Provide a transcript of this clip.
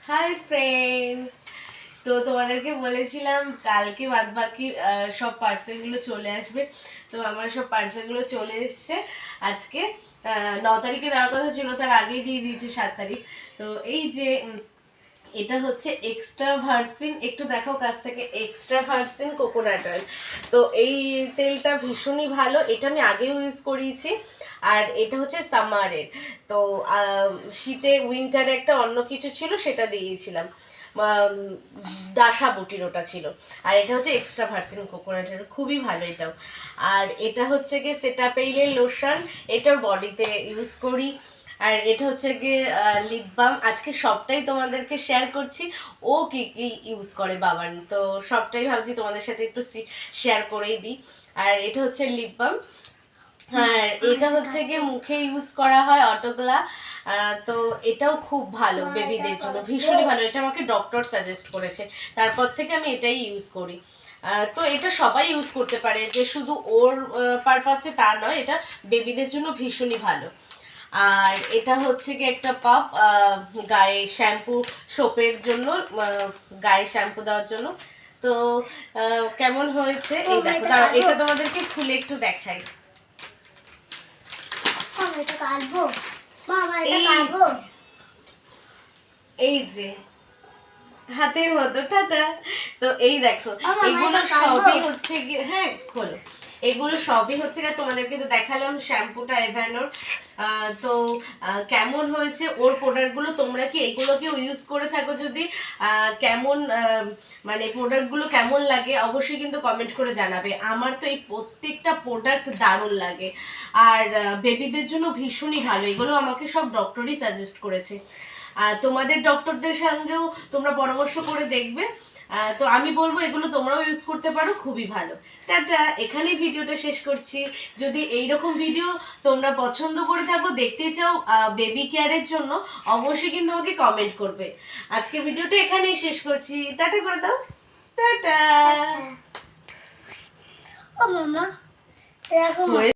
Hi friends, তো তোমাদেরকে বলেছিলাম কালকে বাদ বাকি সব পার্সেলগুলো চলে আসবে। তো আমার সব পার্সেলগুলো চলে এসছে। আজকে 9 তারিখে দেওয়ার কথা ছিল, তার আগেই দিয়ে দিয়েছে 7 তারিখ। তো এই যে এটা হচ্ছে এক্সট্রা ভার্সিন, একটু দেখো কাছ থেকে, এক্সট্রা ভার্সিন কোকোনাট অয়েল। তো এই তেলটা ভীষণই ভালো, এটা আমি আগেও ইউজ করিয়েছি। আর এটা হচ্ছে সামারের। তো শীতে উইন্টারে একটা অন্য কিছু ছিল, সেটা দিয়েছিলাম, ডাসা বুটির ওটা ছিল। আর এটা হচ্ছে এক্সট্রা ভার্সিন কোকোনাটের, খুবই ভালো এটাও। আর এটা হচ্ছে গিয়ে সেটাপেইলের লোশন, এটার বডিতে ইউজ করি। আর এটা হচ্ছে গিয়ে লিপ বাম। আজকে সবটাই তোমাদেরকে শেয়ার করছি, ও কি কি ইউজ করে বাবান, তো সবটাই ভাবছি তোমাদের সাথে একটু শেয়ার করেই দিই। আর এটা হচ্ছে লিপ বাম। আর এটা হচ্ছে গিয়ে মুখে ইউজ করা হয় অটোগ্লা। তো এটাও খুব ভালো বেবিদের জন্য, ভীষণই ভালো। এটা আমাকে ডক্টর সাজেস্ট করেছে, তারপর থেকে আমি এটাই ইউজ করি। তো এটা সবাই ইউজ করতে পারে, যে শুধু ওর পারপাসে তা নয়, এটা বেবিদের জন্য ভীষণই ভালো। আর এটা হচ্ছে কি একটা পাপ, গায়ে শ্যাম্পু, সোপের জন্য, গায়ে শ্যাম্পু দেওয়ার জন্য। তো কেমন হয়েছে এই দেখো, দাঁড়াও এটা তোমাদেরকে খুলে একটু দেখাই। এই যে হাতের মতো টাটা। তো এই দেখো, এগুলো সবই হচ্ছে গিয়ে, হ্যাঁ খোলো, এগুলো সবই হচ্ছে গিয়ে তোমাদেরকে তো দেখালাম শ্যাম্পুটা এভানোর। তো কেমন হয়েছে ওর প্রোডাক্টগুলো, তোমরা কি এগুলোকে ইউজ করে থাকো? যদি কেমন মানে প্রোডাক্টগুলো কেমন লাগে অবশ্যই কিন্তু কমেন্ট করে জানাবে। আমার তো এই প্রত্যেকটা প্রোডাক্ট দারুণ লাগে, আর বেবিদের জন্য ভীষণই ভালো। এগুলো আমাকে সব ডক্টরই সাজেস্ট করেছে। তোমাদের ডক্টরদের সঙ্গেও তোমরা পরামর্শ করে দেখবে। তো আমি বলবো এগুলো তোমরাও ইউজ করতে পারো, খুবই ভালো। টাটা, এখানেই ভিডিওটা শেষ করছি। যদি এইরকম ভিডিও তোমরা পছন্দ করে থাকো, দেখতে চাও বেবি কেয়ারের জন্য, অবশ্যই কিন্তু আমাকে কমেন্ট করবে। আজকে ভিডিওটা এখানেই শেষ করছি, টাটা করে দাও, টাটা। ও মামা, এরকম